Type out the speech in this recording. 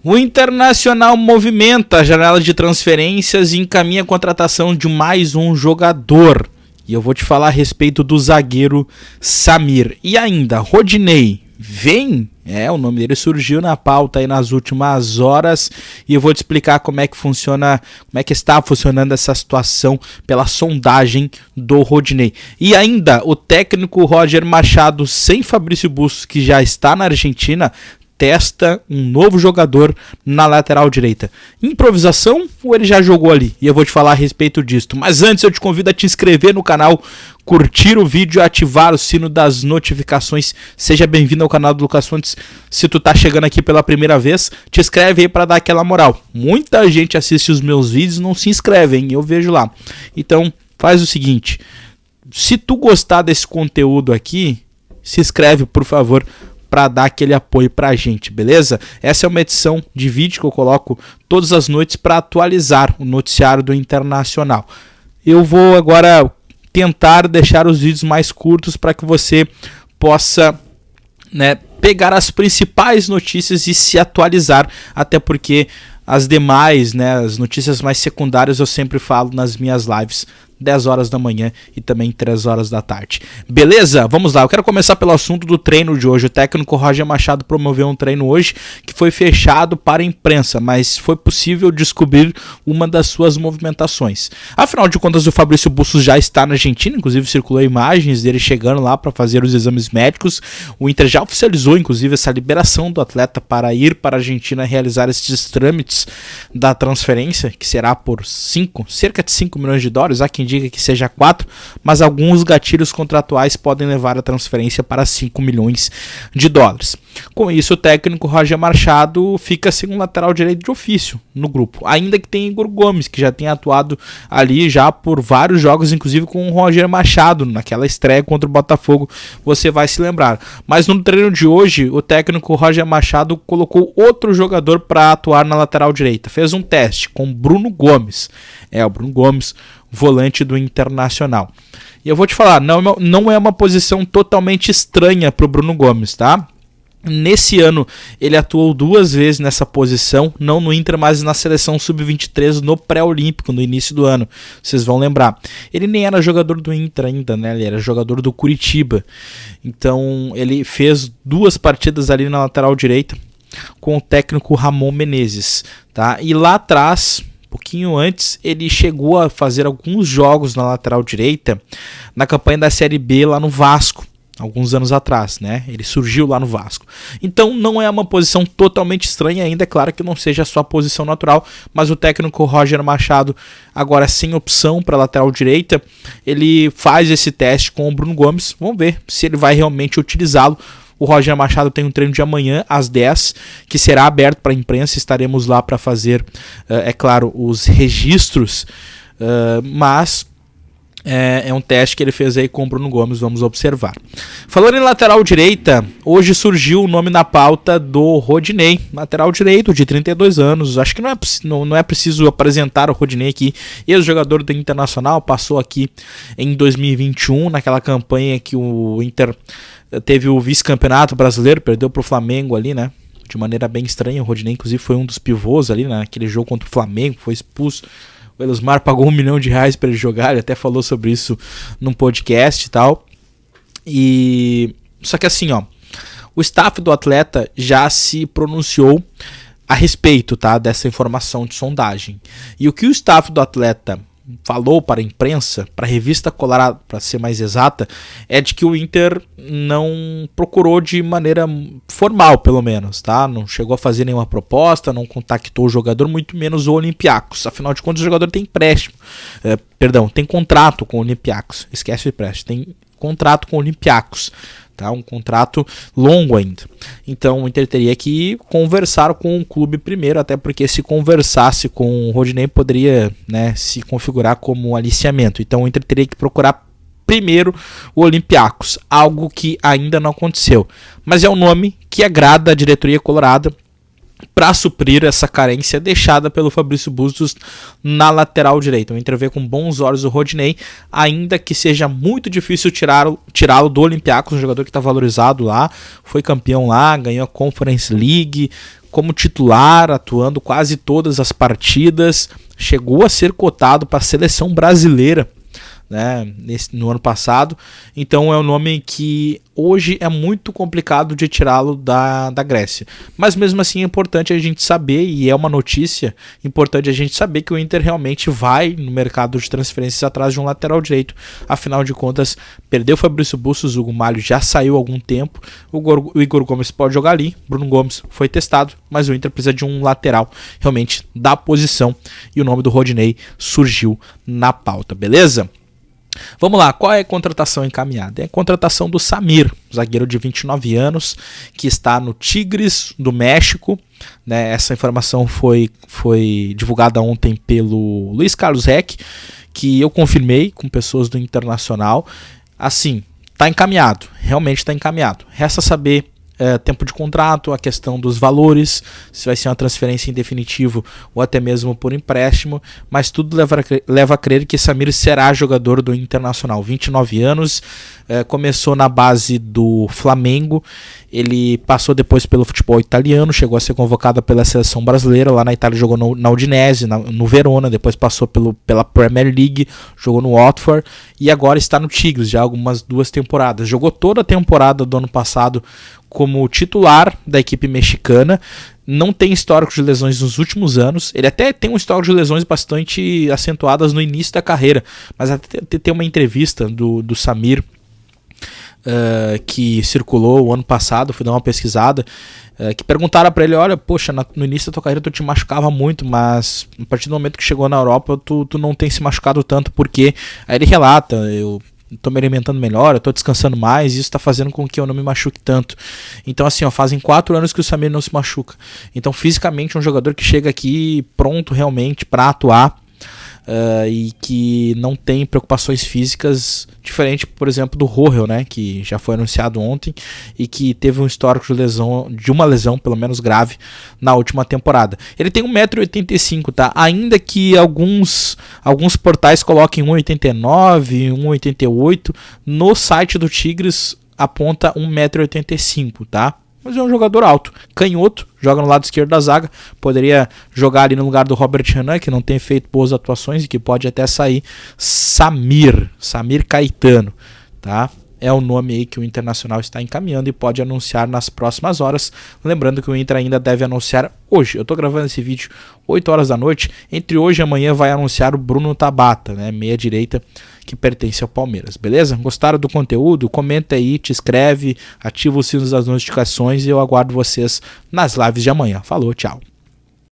O Internacional movimenta a janela de transferências e encaminha a contratação de mais um jogador. E eu vou te falar a respeito do zagueiro Samir. E ainda, Rodinei vem? O nome dele surgiu na pauta aí nas últimas horas e eu vou te explicar como é que funciona, como é que está funcionando essa situação pela sondagem do Rodinei. E ainda, o técnico Roger Machado, sem Fabrício Bustos, que já está na Argentina, testa um novo jogador na lateral direita. Improvisação ou ele já jogou ali? E eu vou te falar a respeito disso. Mas antes eu te convido a te inscrever no canal, curtir o vídeo e ativar o sino das notificações. Seja bem-vindo ao canal do Lucas Fontes. Se tu tá chegando aqui pela primeira vez, te inscreve aí para dar aquela moral. Muita gente assiste os meus vídeos e não se inscreve, hein? Eu vejo lá. Então faz o seguinte, se tu gostar desse conteúdo aqui, se inscreve por favor, para dar aquele apoio pra gente, beleza? Essa é uma edição de vídeo que eu coloco todas as noites para atualizar o noticiário do Internacional. Eu vou agora tentar deixar os vídeos mais curtos para que você possa, pegar as principais notícias e se atualizar, até porque as demais, as notícias mais secundárias eu sempre falo nas minhas lives 10 horas da manhã e também 3 horas da tarde. Beleza? Vamos lá. Eu quero começar pelo assunto do treino de hoje. O técnico Roger Machado promoveu um treino hoje que foi fechado para a imprensa, mas foi possível descobrir uma das suas movimentações. Afinal de contas, o Fabrício Bustos já está na Argentina, inclusive circulou imagens dele chegando lá para fazer os exames médicos. O Inter já oficializou, inclusive, essa liberação do atleta para ir para a Argentina realizar esses trâmites da transferência, que será por cerca de 5 milhões de dólares. Há quem diga que seja 4, mas alguns gatilhos contratuais podem levar a transferência para 5 milhões de dólares. Com isso, o técnico Roger Machado fica sem um lateral direito de ofício no grupo, ainda que tenha Igor Gomes, que já tem atuado ali já por vários jogos, inclusive com o Roger Machado, naquela estreia contra o Botafogo, você vai se lembrar. Mas no treino de hoje, o técnico Roger Machado colocou outro jogador para atuar na lateral direita, fez um teste com Bruno Gomes, o Bruno Gomes, volante do Internacional. E eu vou te falar, não é uma posição totalmente estranha para o Bruno Gomes, tá? Nesse ano ele atuou 2 vezes nessa posição, não no Inter, mas na seleção sub-23 no pré-olímpico, no início do ano, vocês vão lembrar. Ele nem era jogador do Inter ainda, ele era jogador do Curitiba. Então ele fez 2 partidas ali na lateral direita com o técnico Ramon Menezes, tá? E lá atrás, pouquinho antes, ele chegou a fazer alguns jogos na lateral direita na campanha da Série B lá no Vasco, alguns anos atrás, ele surgiu lá no Vasco. Então não é uma posição totalmente estranha ainda, é claro que não seja a sua posição natural, mas o técnico Roger Machado, agora sem opção para lateral direita, ele faz esse teste com o Bruno Gomes. Vamos ver se ele vai realmente utilizá-lo. O Roger Machado tem um treino de amanhã às 10, que será aberto para a imprensa. Estaremos lá para fazer, é claro, os registros, mas é um teste que ele fez aí com o Bruno Gomes, vamos observar. Falando em lateral direita, hoje surgiu o nome na pauta do Rodinei, lateral direito de 32 anos. Acho que não é preciso apresentar o Rodinei aqui. Ex-jogador do Internacional, passou aqui em 2021, naquela campanha que o Inter teve o vice-campeonato brasileiro, perdeu para o Flamengo ali, de maneira bem estranha. O Rodinei, inclusive, foi um dos pivôs ali naquele jogo contra o Flamengo, foi expulso. O Elismar pagou R$1 milhão para ele jogar, ele até falou sobre isso num podcast e tal. Só que assim, o staff do atleta já se pronunciou a respeito, dessa informação de sondagem. E o que o staff do atleta falou para a imprensa, para a revista Colorado, para ser mais exata, é de que o Inter não procurou de maneira formal, pelo menos, não chegou a fazer nenhuma proposta, não contactou o jogador, muito menos o Olympiacos. Afinal de contas, o jogador tem empréstimo, tem contrato com o Olympiacos, esquece o empréstimo, tem contrato com o Olympiacos, um contrato longo ainda. Então o Inter teria que conversar com o clube primeiro, até porque se conversasse com o Rodinei poderia se configurar como um aliciamento. Então o Inter teria que procurar primeiro o Olympiacos, algo que ainda não aconteceu. Mas é um nome que agrada a diretoria colorada para suprir essa carência deixada pelo Fabrício Bustos na lateral direita. O Inter vê com bons olhos o Rodinei, ainda que seja muito difícil tirá-lo do Olympiacos, um jogador que está valorizado lá, foi campeão lá, ganhou a Conference League, como titular, atuando quase todas as partidas, chegou a ser cotado para a seleção brasileira, né, no ano passado. Então é um nome que hoje é muito complicado de tirá-lo da Grécia, mas mesmo assim é importante a gente saber, e é uma notícia importante a gente saber, que o Inter realmente vai no mercado de transferências atrás de um lateral direito. Afinal de contas, perdeu o Fabrício Bustos, o Hugo Malho já saiu há algum tempo, o Igor Gomes pode jogar ali, Bruno Gomes foi testado, mas o Inter precisa de um lateral realmente da posição, e o nome do Rodinei surgiu na pauta, beleza? Vamos lá, qual é a contratação encaminhada? É a contratação do Samir, zagueiro de 29 anos, que está no Tigres do México, né? Essa informação foi divulgada ontem pelo Luiz Carlos Reck, que eu confirmei com pessoas do Internacional. Assim, está encaminhado, realmente está encaminhado. Resta saber tempo de contrato, a questão dos valores, se vai ser uma transferência em definitivo ou até mesmo por empréstimo, mas tudo leva a crer que Samir será jogador do Internacional. 29 anos, começou na base do Flamengo, ele passou depois pelo futebol italiano, chegou a ser convocado pela seleção brasileira, lá na Itália jogou na Udinese, no Verona, depois passou pela Premier League, jogou no Watford e agora está no Tigres, já há algumas 2 temporadas. Jogou toda a temporada do ano passado como titular da equipe mexicana, não tem histórico de lesões nos últimos anos, ele até tem um histórico de lesões bastante acentuadas no início da carreira, mas até tem uma entrevista do Samir que circulou o ano passado, fui dar uma pesquisada, que perguntaram para ele, olha, poxa, no início da tua carreira tu te machucava muito, mas a partir do momento que chegou na Europa tu não tem se machucado tanto, porque aí ele relata, eu tô me alimentando melhor, eu tô descansando mais, e isso tá fazendo com que eu não me machuque tanto. Então assim, fazem 4 anos que o Samir não se machuca. Então fisicamente é um jogador que chega aqui pronto realmente para atuar, e que não tem preocupações físicas, diferente, por exemplo, do Rohel, né, que já foi anunciado ontem e que teve um histórico de uma lesão, pelo menos grave, na última temporada. Ele tem 1,85 m, tá? Ainda que alguns portais coloquem 1,89 m, 1,88 m, no site do Tigres aponta 1,85 m, tá? Mas é um jogador alto, canhoto, joga no lado esquerdo da zaga, poderia jogar ali no lugar do Robert Renan, que não tem feito boas atuações e que pode até sair. Samir Caetano, tá? É o nome aí que o Internacional está encaminhando e pode anunciar nas próximas horas. Lembrando que o Inter ainda deve anunciar hoje. Eu estou gravando esse vídeo 8 horas da noite. Entre hoje e amanhã vai anunciar o Bruno Tabata, né, meia direita, que pertence ao Palmeiras, beleza? Gostaram do conteúdo? Comenta aí, te inscreve, ativa o sino das notificações e eu aguardo vocês nas lives de amanhã. Falou, tchau!